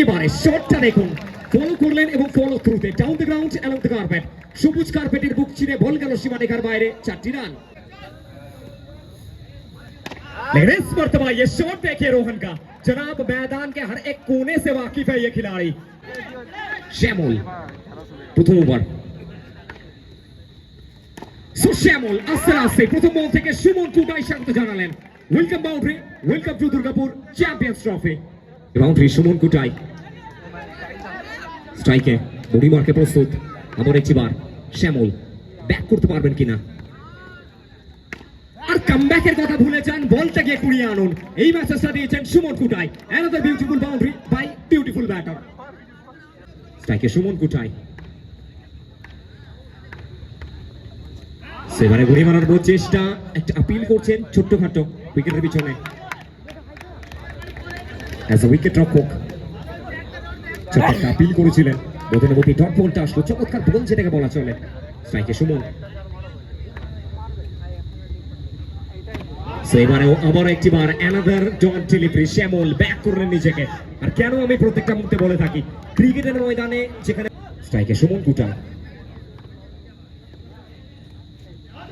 এবারে শটটা দেখুন, ফলো করলেন এবং ফলো থ্রুতে down the ground along the carpet. সবুজ কার্পেটের বুক চিরে বল গেল সীমারেখার বাইরে, 4টি রান। लेकिन इस मर्तबा ये शॉट देखिए रोहन का, जनाब मैदान के हर एक कोने से वाकिफ है ये खिलाड़ी। শ্যামল প্রথম ওভার, শ্যামল আস্তে আস্তে প্রথম বল থেকে সুমন কুটাই স্বাগত জানালেন। Welcome boundary, welcome to Durgapur champions trophy. Boundary Suman Kutai, স্ট্রাইকে বডি মার্কে প্রস্তুত। আবার একটি বার শ্যামল ব্যাক করতে পারবেন কিনা, আর কামব্যাকের কথা ভুলে যান, বলটা গিয়ে কুড়িয়ে আনুন। এই মেসেজটা দিয়েছেন Suman Kutai. Another beautiful boundary by beautiful batter. স্ট্রাইকে সুমন কুটাই, সেবারে ঘুরে মারার বহু চেষ্টা, একটা আপিল করছেন ছোট্টখাটো উইকেটের পিছনে অ্যাজ আ উইকেট রক্ষক। ছোট্ট একটা আপিল করেছিলেন, বোধনবতী ডট বলটা আসলো, চমৎকার বল যেটাকে বলা চলে। স্ট্রাইকে সুমন, এবারেও আবার একটি বার অ্যানাদার ডট ডেলিভারি। শ্যামল ব্যাক করলেন নিজেকে। আর কেন আমি প্রত্যেকটা মুহূর্তে বলে থাকি, ক্রিকেটের ময়দানে যেখানে স্ট্রাইকে সুমন কুটা,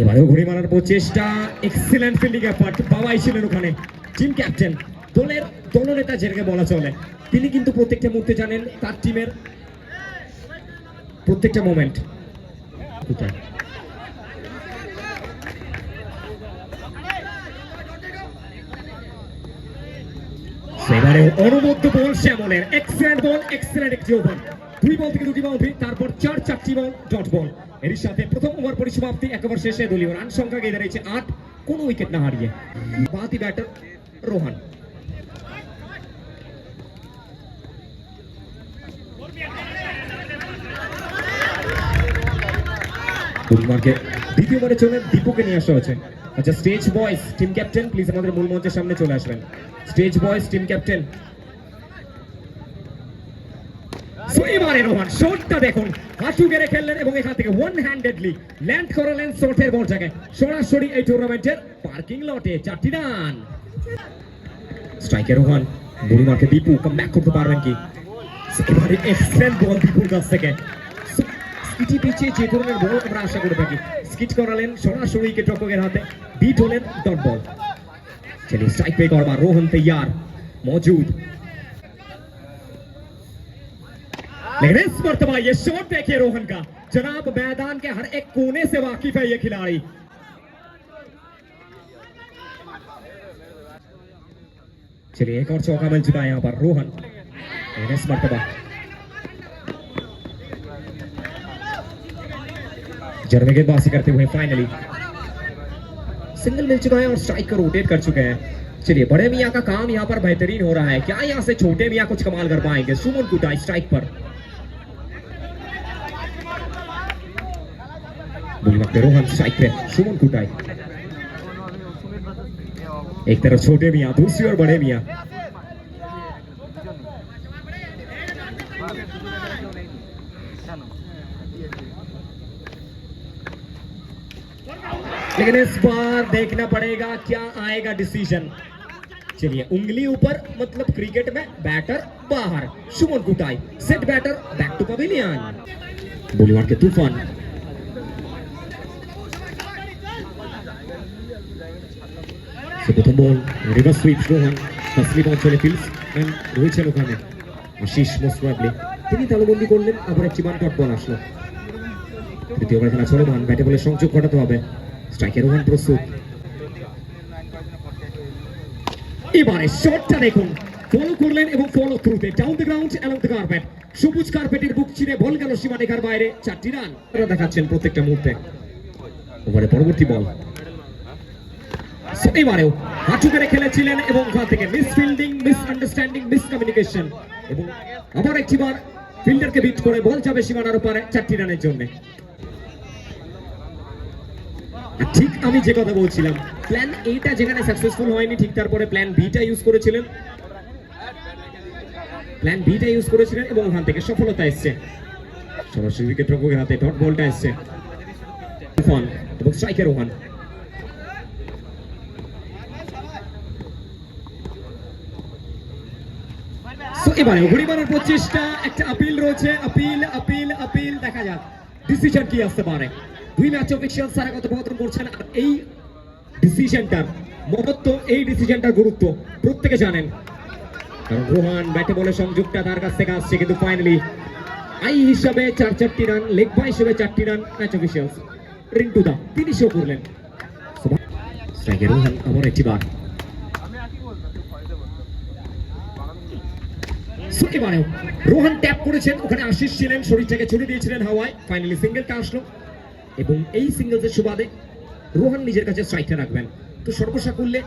এবারেও ঘুরে মারার প্রচেষ্টা, এক্সিলেন্ট ফিল্ডিং এফার্ট। বাবাই ছিলেন ওখানে, টিম ক্যাপ্টেন, দলের দলনেতা যেটাকে বলা চলে। তিনি কিন্তু প্রত্যেকটা মুহূর্তে জানেন তার টিমের প্রত্যেকটা মোমেন্ট। সেবারে অনবদ্য বল শ্যামলের, এক্সেলেন্ট বল, এক্সেলেন্ট একটি ওভার। 2 বল থেকে 2টি বাউন্ডারি, তারপর 4টি বল ডট বল। এর সাথে প্রথম ওভার পরিসমাপ্তি, এক ওভার শেষে দলীয় রান সংখ্যা গিয়ে দাঁড়িয়েছে 8, কোনো উইকেট না হারিয়ে। বাতি ব্যাটার রোহান। দ্বিতীয় ওভারে চলে দীপুকে নিয়ে আসা হয়েছে। আচ্ছা, stage boys team captain please আমাদের মূল মঞ্চের সামনে চলে আসবেন। Stage boys team captain. এবারে রোহান শটটা দেখুন, হাঁটু গেড়ে খেললেন এবং এখান থেকে ওয়ান হ্যান্ডেডলি ল্যান্ড করালেন শটের বলটাকে সরাসরি এই টুর্নামেন্টের পার্কিং লটে। 4টি রান। স্ট্রাইকে রোহান, বুড়িমার্কে দীপু কামব্যাক করতে পারবেন কি? এবারে এক্সেলেন্ট বল দীপুর কাছ থেকে। স্কিটি পিচে যে ধরনের বল আমরা আশা করে থাকি, স্কিট করালেন সরাসরি উইকেট রক্ষকের হাতে, বিট হলেন ডট বল। चलिए स्ट्राइक पे एक और बार रोहन तैयार मौजूद। लेकिन इस मर्तबा ये शॉट देखिए रोहन का, जनाब मैदान के हर एक कोने से वाकिफ है ये खिलाड़ी। चलिए एक और चौका मिल चुका है यहाँ पर रोहन। लेकिन इस मर्तबा जर्मे गेंदबाजी करते हुए फाइनली सिंगल मिल चुका है और स्ट्राइक को रोटेट कर चुके हैं। चलिए बड़े मियां का काम यहाँ पर बेहतरीन हो रहा है, क्या यहाँ से छोटे मियां कुछ कमाल कर पाएंगे? सुमन कुटाई स्ट्राइक पर, रोहन स्ट्राइक पे, सुमन कुटाई। एक तरफ छोटे मियां, दूसरी ओर बड़े मियां। लेकिन इस बार देखना पड़ेगा क्या आएगा डिसीजन। चलिए उंगली ऊपर मतलब क्रिकेट में बैटर बाहर। सुमन कुटाई set batter back to pavilion. Bollywood के तूफान, প্রথম ball reverse sweep Rohan, Taslim অঞ্চলে ফিল্ডস এন্ড রয়েছেন ওখানে আশিস মোস্টরাবলি, তিনি তালুবন্দি করলেন। আবার একটি মান ডট বল আসলো। তৃতীয় ওভার খেলা চলমান, ব্যাটে বলে সংযোগ ঘটাতে হবে। স্ট্রাইকে রোহন প্রস্তুত। এবারে শটটা দেখুন, ফলো করলেন এবং ফলো থ্রুতে down the ground along the carpet. সবুজ কার্পেটের বুক চিরে বল গেল সীমারেখার বাইরে, 4টি রান। তারা দেখাচ্ছেন প্রত্যেকটা মুহূর্তে। ওভারে পরবর্তী বল, এবারেও হাঁটু করে খেলেছিলেন এবং ওখান থেকে miss fielding, miss understanding, miss communication এবং আবার একটি বার ফিল্ডারকে বিট করে বল যাবে সীমানার উপরে 4টি রানের জন্য। ঠিক আমি যে কথা বলছিলাম, প্ল্যান এটা যেখানে সাকসেসফুল হয়নি, ঠিক তারপরে প্ল্যান বিটা ইউজ করেছিলেন, এবং ওখান থেকে সফলতা এসছে। সরাসরি উইকেট রক্ষকের হাতে ডট বলটা এসছে এবং স্ট্রাইকার রোহান। সো এবারে ঘুড়ি মারার প্রচেষ্টা, একটা আপিল রয়েছে, আপিল আপিল আপিল, দেখা যাক ডিসিশন কি আসতে পারে। দুই ম্যাচ অফিসিয়াল সারা কথোপকথন করছেন, আর এই ডিসিশনটার মহত্ব, এই ডিসিশনটার গুরুত্ব প্রত্যেকে জানেন, কারণ রোহান ব্যাটে বলে সংযোগটা তার কাছ থেকে আসছে, কিন্তু ফাইনালি আই হিসাবে 4 রান, লেগ বাই হিসেবে 4 রান ম্যাচ অফিসিয়ালস। রিন্টু দা তিনি শো করলেন। স্ট্রাইকে রোহান আবার একটি বার। এবারেও রোহান ট্যাপ করেছেন, ওখানে আশিস ছিলেন, শরীরটাকে ছুড়ে দিয়েছিলেন হাওয়ায়, ফাইনালি সিঙ্গেলটা আসলো এবং এই সিঙ্গেলসের সুবাদে রোহান নিজের কাছে স্ট্রাইকটা রাখবেন। তো সর্বসাকুল্যে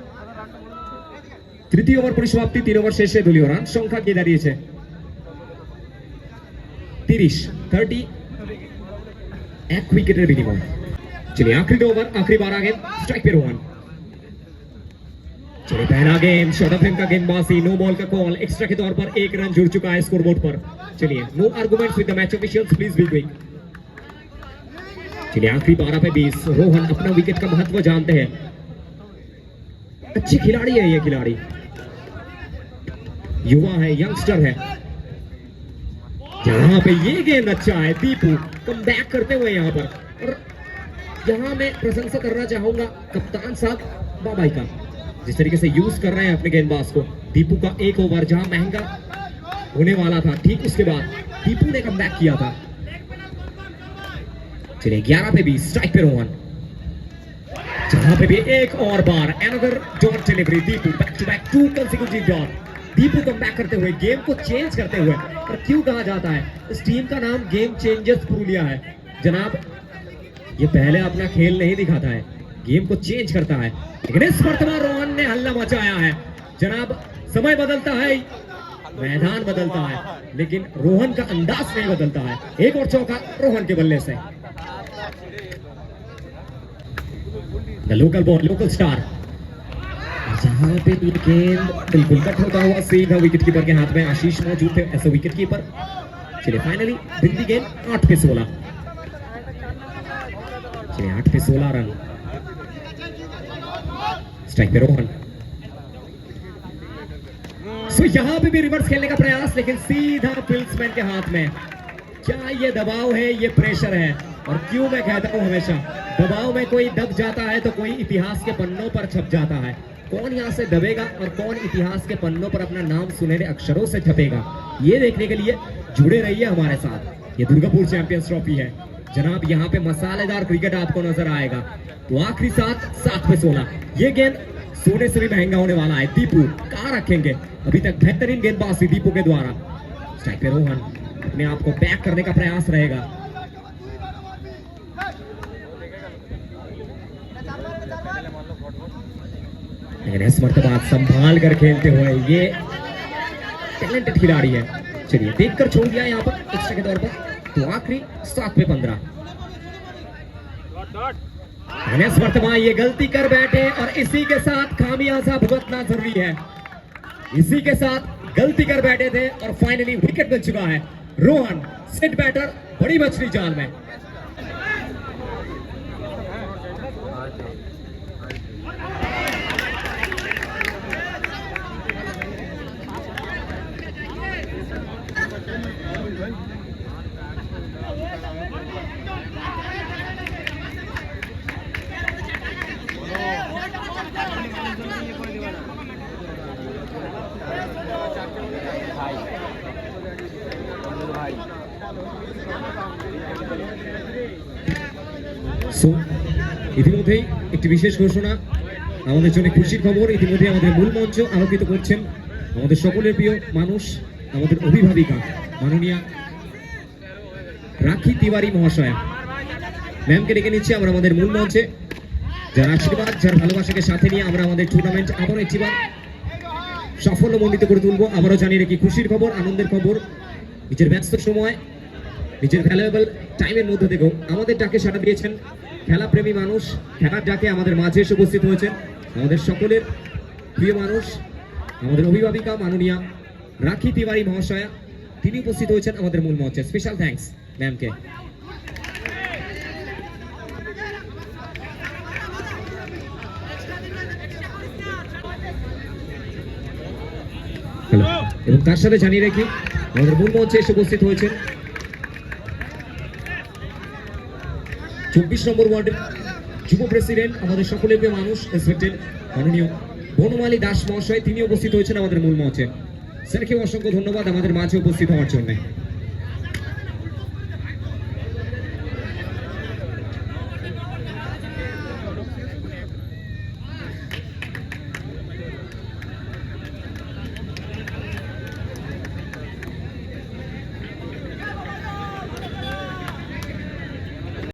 তৃতীয় ওভার পরিসমাপ্তি, 3 ওভার শেষে দলীয় রান সংখ্যা গিয়ে দাঁড়িয়েছে 30 एक विकेटेर विनिमय। चलिए आखिरी 2 ओवर, आखिरी 12 गेंद, स्ट्राइक पे रोहन। चलिए पहला गेंद शॉर्ट ऑफ का गेंदबाजी, नो बॉल का कॉल, एक्स्ट्रा के तौर पर 1 रन जुड़ चुका है स्कोरबोर्ड पर। चलिए no arguments with the match officials, please be quick. चलिए आखिरी 12 पे 20, रोहन अपना विकेट का महत्व जानते हैं, अच्छी खिलाड़ी है ये खिलाड़ी, युवा है, यंगस्टर है। यहाँ पे ये गेंद अच्छा है, दीपू कम बैक करते हुए यहाँ पर, और यहाँ मैं प्रशंसा करना चाहूंगा कप्तान साहब बाबाई का, जिस तरीके से यूज कर रहे हैं अपने गेंदबाज को। दीपू का 1 ओवर जहां महंगा होने वाला था, ठीक उसके बाद दीपू ने कम बैक किया था। चलिए 11 पे 20, स्ट्राइक पे रोहन, जहां पे भी एक और बार another dot delivery, Deepu back to back 2 consecutive dot. Deepu come back करते हुए, गेम को चेंज करते हुए, और क्यों कहा जाता है इस टीम का नाम गेम चेंजर्स पुरुलिया है जनाब, ये पहले अपना खेल नहीं दिखाता है, गेम को चेंज करता है। लेकिन इस वर्तमान रोहन ने हल्ला मचाया है जनाब, समय बदलता है, मैदान बदलता है, लेकिन रोहन का अंदाज नहीं बदलता है। एक और चौका रोहन के बल्ले से। The local ball, local star, जहां पे ये गेंद बिल्कुल कट होता हुआ सीधा विकेट कीपर के हाथ में, आशीष मौजूद थे ऐसे विकेट कीपर। चलिए फाइनली बिंदी गेंद 8 पे 16, चलिए 8 पे 16 रन, स्ट्राइक पे रोहन। सो यहां पे भी रिवर्स खेलने का प्रयास, लेकिन सीधा पिल्समैन के हाथ में। क्या ये दबाव है, ये प्रेशर है, और क्यों मैं कहता हूं हमेशा दबाव में कोई दब जाता है तो कोई इतिहास के पन्नों पर छप जाता है। कौन यहां से दबेगा और कौन इतिहास के पन्नों पर अपना नाम सुनहरे अक्षरों से छपेगा, ये देखने के लिए जुड़े रहिए हमारे साथ। ये दुर्गापुर चैंपियंस ट्रॉफी है जनाब, यहाँ पे मसालेदार क्रिकेट आपको नजर आएगा। तो आखिरी 7 पे 16, ये गेंद सोने से भी महंगा होने वाला है। दीपू कहां रखेंगे, अभी तक बेहतरीन गेंदबाजी दीपू के द्वारा। स्ट्राइक पे रोहन, अपने आप को बैक करने का प्रयास रहेगा। लेकिन इस मर्तबा संभाल कर खेलते हुए, ये टैलेंटेड खिलाड़ी है। चलिए देखकर छोड़ दिया यहाँ पर एक्स्ट्रा के तौर पर। तो आखिरी 7 पे 15, इस मर्तबा ये गलती कर बैठे, और इसी के साथ खामियाजा भुगतना जरूरी है। इसी के साथ गलती कर बैठे थे और फाइनली विकेट मिल चुका है। रोहन सेट बैटर, बड़ी मछली जाल में। সো ইতিমধ্যেই একটি বিশেষ ঘোষণা, আমাদের জন্য খুশির খবর। ইতিমধ্যে আমাদের মূল মঞ্চ আলোকিত করছেন আমাদের সকলের প্রিয় মানুষ, আমাদের অভিভাবিকা মাননীয়া রাখি তিওয়ারি মহাশয়া। ম্যামকে ডেকে নিচ্ছে আমরা আমাদের মূল মঞ্চে, যার আশীর্বাদ, যার ভালোবাসাকে সাথে নিয়ে আমরা আমাদের টুর্নামেন্ট আবার একটিবার সাফল্যমণ্ডিত করে তুলবো। আবারও জানিয়ে রাখি খুশির খবর, আনন্দের খবর, নিজের ব্যস্ত সময়, নিজের ভ্যালুয়েবল টাইমের মধ্যে থেকেও আমাদের ডাকে সাড়া দিয়েছেন খেলাপ্রেমী মানুষ, খেলার ডাকে আমাদের মাঝে এসে উপস্থিত হয়েছেন আমাদের সকলের প্রিয় মানুষ, আমাদের অভিভাবিকা মাননীয়া রাখি তিওয়ারি মহাশয়া। তিনি উপস্থিত হয়েছেন আমাদের মূল মঞ্চে। স্পেশাল থ্যাঙ্কস ম্যামকে। হ্যালো। এবং তার সাথে জানিয়ে রাখি আমাদের মূল মঞ্চে এসে উপস্থিত হয়েছেন 24 নম্বর ওয়ার্ডের যুব প্রেসিডেন্ট, আমাদের সকলের প্রিয় মানুষ, রেসপেক্টেড মাননীয় বনমালী দাস মহাশয়, তিনি উপস্থিত হয়েছেন আমাদের মূল মঞ্চে। স্যারকে অসংখ্য ধন্যবাদ আমাদের মাঝে উপস্থিত হওয়ার জন্য।